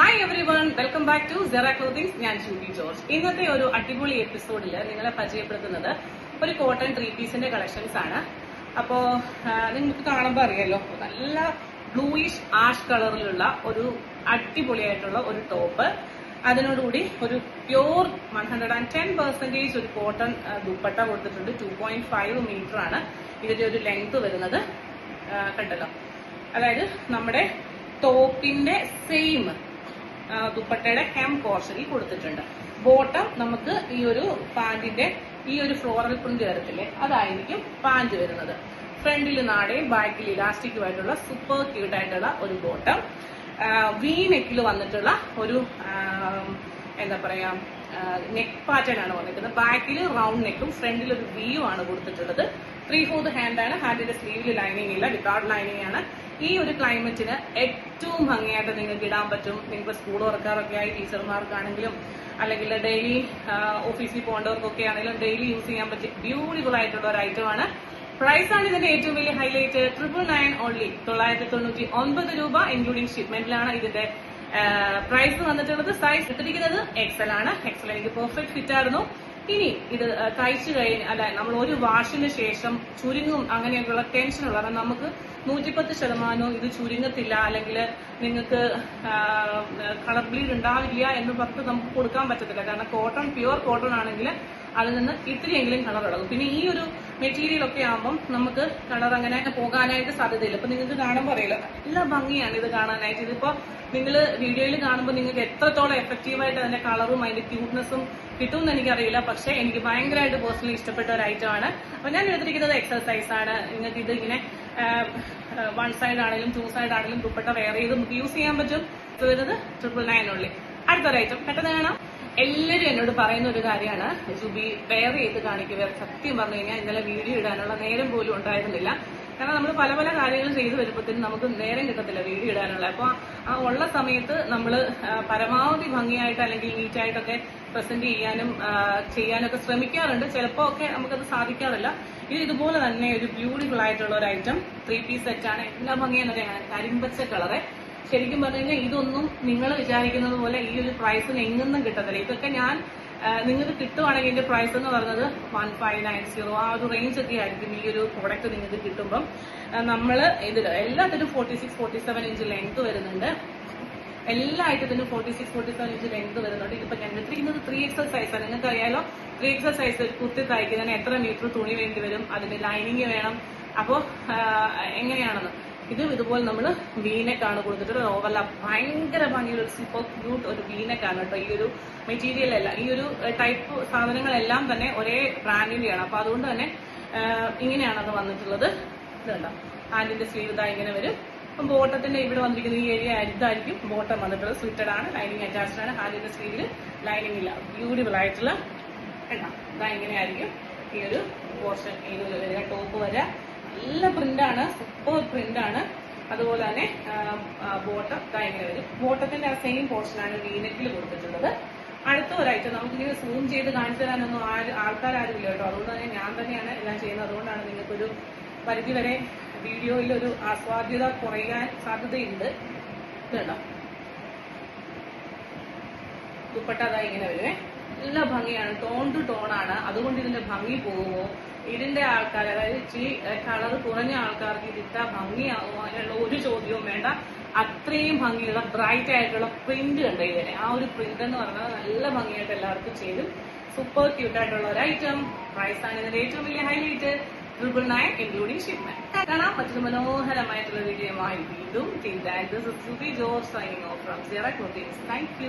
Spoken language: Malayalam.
Hi everyone, welcome back to Sera clothings. ഞാൻ ജൂബി ജോർജ്. ഇന്നത്തെ ഒരു അടിപൊളി എപ്പിസോഡിൽ നിങ്ങളെ പരിചയപ്പെടുത്തുന്നത് ഒരു കോട്ടൺ 3 പീസിന്റെ കളക്ഷൻസ് ആണ്. അപ്പോ നിങ്ങൾക്ക് കാണുമ്പോൾ അറിയാലോ, നല്ല ബ്ലൂയിഷ് ആഷ് കളറിലുള്ള ഒരു അടിപൊളിയായിട്ടുള്ള ഒരു ടോപ്പ്, അതിനോടുകൂടി ഒരു പ്യോർ 110% ഒരു കോട്ടൺ ദുപ്പട്ട കൊടുത്തിട്ടുണ്ട്. 2.5 മീറ്റർ ആണ് ഇതിന്റെ ഒരു ലെങ്ത് വരുന്നത്. കണ്ടല്ലോ, അതായത് നമ്മുടെ ടോപ്പിന്റെ സെയിം ദുപ്പട്ടയുടെ ഹെം പോർഷനിൽ കൊടുത്തിട്ടുണ്ട്. ബോട്ടം നമുക്ക് ഈ ഒരു പാന്റിന്റെ ഈ ഒരു ഫ്ലോറൽ പ്രിന്റ് വരത്തില്ലേ, അതായിരിക്കും പാന്റ് വരുന്നത്. ഫ്രണ്ടിൽ നാടയും ബാക്കിൽ ഇലാസ്റ്റിക്കുമായിട്ടുള്ള സൂപ്പർ ക്യൂട്ട് ആയിട്ടുള്ള ഒരു ബോട്ടം. വി നെക്കിൽ വന്നിട്ടുള്ള ഒരു എന്താ പറയാ നെക്ക് പാറ്റേൺ ആണ് വന്നിരിക്കുന്നത്. ബാക്കിൽ റൗണ്ട് നെക്കും ഫ്രണ്ടിൽ ഒരു വിയും ആണ് കൊടുത്തിട്ടുള്ളത്. 3/4 ഹാൻഡ് ആണ്. ഹാൻഡിന്റെ സ്ലീവിൽ ലൈനിങ് ഇല്ല, വിത്തൗട്ട് ലൈനിങ് ആണ്. ഈ ഒരു ക്ലൈമറ്റിന് ഏറ്റവും ഭംഗിയായിട്ട് നിങ്ങൾക്ക് ഇടാൻ പറ്റും. നിങ്ങൾക്ക് സ്കൂൾ വർക്കാറൊക്കെ ആയി ടീച്ചർമാർക്കാണെങ്കിലും അല്ലെങ്കിൽ ഡെയിലി ഓഫീസിൽ പോകേണ്ടവർക്കൊക്കെ ആണെങ്കിലും ഡെയിലി യൂസ് ചെയ്യാൻ പറ്റിയ ബ്യൂട്ടിഫുൾ ആയിട്ടുള്ള ഒരു ഐറ്റം ആണ്. പ്രൈസ് ആണ് ഇതിന്റെ ഏറ്റവും വലിയ ഹൈലൈറ്റ്. 999 ഓൺലി, 999 രൂപ ഇൻക്ലൂഡിംഗ് ഷിപ്മെന്റിലാണ് ഇതിന്റെ പ്രൈസ് വന്നിട്ടുള്ളത്. സൈസ് എടുത്തിരിക്കുന്നത് എക്സൽ ആണ്. എക്സൽ എനിക്ക് പെർഫെക്റ്റ് ഫിറ്റ് ആയിരുന്നു. ഇനി ഇത് തയ്ച്ചു കഴിഞ്ഞ് നമ്മൾ ഒരു വാഷിന് ശേഷം ചുരുങ്ങും അങ്ങനെയൊക്കെയുള്ള ടെൻഷനുള്ള, കാരണം നമുക്ക് 110% ഇത് ചുരുങ്ങത്തില്ല, അല്ലെങ്കിൽ നിങ്ങൾക്ക് കളർ ബ്ലീഡ് ഉണ്ടാവില്ല എന്ന് പറഞ്ഞ് നമുക്ക് കൊടുക്കാൻ പറ്റത്തില്ല. കാരണം കോട്ടൺ, പ്യുവർ കോട്ടൺ ആണെങ്കിൽ അതിൽ നിന്ന് ഇത്തിരിയെങ്കിലും കളർ ഇളകും. പിന്നെ ഈ ഒരു മെറ്റീരിയൽ ഒക്കെ ആകുമ്പം നമുക്ക് കളർ അങ്ങനെ പോകാനായിട്ട് സാധ്യതയില്ല. ഇപ്പൊ നിങ്ങൾക്ക് കാണുമ്പോൾ അറിയില്ല, നല്ല ഭംഗിയാണ് ഇത് കാണാനായിട്ട്. ഇതിപ്പോ നിങ്ങൾ വീഡിയോയിൽ കാണുമ്പോൾ നിങ്ങൾക്ക് എത്രത്തോളം എഫക്റ്റീവായിട്ട് അതിന്റെ കളറും അതിന്റെ ക്യൂട്ട്നെസ്സും കിട്ടുമെന്ന് എനിക്കറിയില്ല. പക്ഷെ എനിക്ക് ഭയങ്കരമായിട്ട് പേഴ്സണലി ഇഷ്ടപ്പെട്ട ഒരു ഐറ്റം ആണ്. അപ്പൊ ഞാൻ എടുത്തിരിക്കുന്നത് എക്സസൈസ് ആണ്. നിങ്ങൾക്ക് ഇത് ഇങ്ങനെ 1 സൈഡ് ആണെങ്കിലും 2 സൈഡ് ആണെങ്കിലും ദുപ്പട്ട വെയർ ചെയ്ത് നമുക്ക് യൂസ് ചെയ്യാൻ പറ്റും. ഇത് വരുന്നത് 999 ഉള്ളി. അടുത്തൊരു ഐറ്റം പെട്ടെന്ന് കാണാം. എല്ലാവരും എന്നോട് പറയുന്ന ഒരു കാര്യമാണ്, ജുബി വെയർ ചെയ്ത് കാണിക്കുക. സത്യം പറഞ്ഞു കഴിഞ്ഞാൽ ഇന്നലെ വീഡിയോ ഇടാനുള്ള നേരം പോലും ഉണ്ടായിരുന്നില്ല. കാരണം നമ്മൾ പല പല കാര്യങ്ങൾ ചെയ്തു വരുമ്പോഴത്തേനും നമുക്ക് നേരം കിട്ടത്തില്ല വീഡിയോ ഇടാനുള്ള. അപ്പൊ ആ ഉള്ള സമയത്ത് നമ്മൾ പരമാവധി ഭംഗിയായിട്ട് അല്ലെങ്കിൽ നീറ്റായിട്ടൊക്കെ പ്രസന്റ് ചെയ്യാനൊക്കെ ശ്രമിക്കാറുണ്ട്. ചിലപ്പോ ഒക്കെ നമുക്കത് സാധിക്കാറില്ല. ഇത് ഇതുപോലെ തന്നെ ഒരു ബ്യൂട്ടിഫുൾ ആയിട്ടുള്ള ഒരു ഐറ്റം 3 പീസ് സെറ്റ് ആണ്. എല്ലാ ഭംഗിയെന്ന് പറയാൻ കരിമ്പച്ച കളറ്. ശരിക്കും പറഞ്ഞു കഴിഞ്ഞാൽ ഇതൊന്നും നിങ്ങൾ വിചാരിക്കുന്നത് പോലെ ഈ ഒരു പ്രൈസിന് എങ്ങൊന്നും കിട്ടത്തില്ല. ഇതൊക്കെ ഞാൻ നിങ്ങൾക്ക് കിട്ടുവാണെങ്കിൽ ഇതിന്റെ പ്രൈസ് എന്ന് പറയുന്നത് 1590 ആ ഒരു റേഞ്ച് ഒക്കെ ആയിരിക്കും ഈ ഒരു പ്രോഡക്റ്റ് നിങ്ങൾക്ക് കിട്ടുമ്പം. നമ്മൾ ഇതിൽ എല്ലാത്തിനും 46-47 ഇഞ്ച് ലെങ്ത് വരുന്നുണ്ട്. എല്ലാ ഐറ്റത്തിനും 46-47 ഇഞ്ച് ലെങ്ത് വരുന്നുണ്ട്. ഇതിപ്പോ ഞാൻ എടുത്തിരിക്കുന്നത് 3XL സൈസാണ്. നിങ്ങൾക്ക് അറിയാലോ, 3XL സൈസ് കുത്തി തയ്ക്കുന്നതിന് എത്ര മീറ്റർ തുണി വേണ്ടി വരും, അതിന് ലൈനിങ് വേണം. അപ്പോ എങ്ങനെയാണെന്ന് ഇത് ഇതുപോലെ നമ്മൾ വീനെക്കാണ് കൊടുത്തിട്ട് ഓവർലാപ്പ് ഭയങ്കര ഭംഗിയുള്ള ഒരു സൂപ്പർ ക്യൂട്ട് ഒരു വീനെക്കാണ് കേട്ടോ. ഈ ഒരു മെറ്റീരിയൽ എല്ലാം, ഈ ഒരു ടൈപ്പ് സാധനങ്ങളെല്ലാം തന്നെ ഒരേ ബ്രാൻഡിന്റെയാണ്. അപ്പൊ അതുകൊണ്ട് തന്നെ ഇങ്ങനെയാണ് അത് വന്നിട്ടുള്ളത്. ഇതുണ്ടോ, ഹാൻഡിന്റെ സ്ലീവ് ഇതാ ഇങ്ങനെ വരും. അപ്പം ബോട്ടത്തിന്റെ ഇവിടെ വന്നിരിക്കുന്ന ഈ ഏരിയ ഇതായിരിക്കും ബോട്ടം വന്നിട്ടുള്ളത്. സ്ലിറ്റഡ് ആണ്, ലൈനിങ് അറ്റാച്ച്ഡ് ആണ്. ഹാൻഡിന്റെ സ്ലീവില് ലൈനിങ് ഇല്ല. ബ്യൂട്ടിഫുൾ ആയിട്ടുള്ള കണ്ടോ, ഇതാ ഇങ്ങനെയായിരിക്കും ഈ ഒരു പോർഷൻ. ഈ വരിക ടോപ്പ് വരെ നല്ല പ്രിന്റാണ്, സൂപ്പർ പ്രിന്റ് ആണ്. അതുപോലെ തന്നെ ബോട്ടം ഇങ്ങനെ വരും. ബോട്ടത്തിന്റെ ആ സെയിം പോർഷനാണ് വീനെക്കിൽ കൊടുത്തിട്ടുള്ളത്. അടുത്ത ഒരു ഐറ്റം നമുക്കിങ്ങനെ സൂം ചെയ്ത് കാണിച്ചു തരാനൊന്നും ആൾക്കാരും ഇല്ല കേട്ടോ. അതുകൊണ്ട് തന്നെ ഞാൻ തന്നെയാണ് എല്ലാം ചെയ്യുന്നത്. അതുകൊണ്ടാണ് നിങ്ങൾക്കൊരു പരിധിവരെ വീഡിയോയിൽ ഒരു ആസ്വാദ്യത കുറയാൻ സാധ്യതയുണ്ട്. ഇതുണ്ടോ, ദുപ്പട്ട അതാ ഇങ്ങനെ വരുവേ. നല്ല ഭംഗിയാണ്, ടോൺ ടു ടോൺ ആണ്. അതുകൊണ്ട് ഇതിന്റെ ഭംഗി പോകുമോ, ഇതിന്റെ ആൾക്കാർ, അതായത് ഇച്ചിരി കളർ കുറഞ്ഞ ആൾക്കാർക്ക് ഇതിട്ടാ ഭംഗിയാകുമോ, അതിനുള്ള ഒരു ചോദ്യവും വേണ്ട. അത്രയും ഭംഗിയുള്ള ബ്രൈറ്റ് ആയിട്ടുള്ള പ്രിന്റ് കണ്ട ഇതിനെ. ആ ഒരു പ്രിന്റ് എന്ന് പറഞ്ഞാൽ നല്ല ഭംഗിയായിട്ട് എല്ലാവർക്കും ചെയ്തും സൂപ്പർ ക്യൂട്ട് ആയിട്ടുള്ള ഒരു ഐറ്റം. പ്രൈസ് ആണ് ഇതിന്റെ ഏറ്റവും വലിയ ഹൈലൈറ്റ്. 999 including shipment. കാണാം മറ്റൊരു മനോഹരമായിട്ടുള്ള വീഡിയോയുമായി വീണ്ടും. Till then, this is Jyoti George signing off from Seera Clothings. Thank you.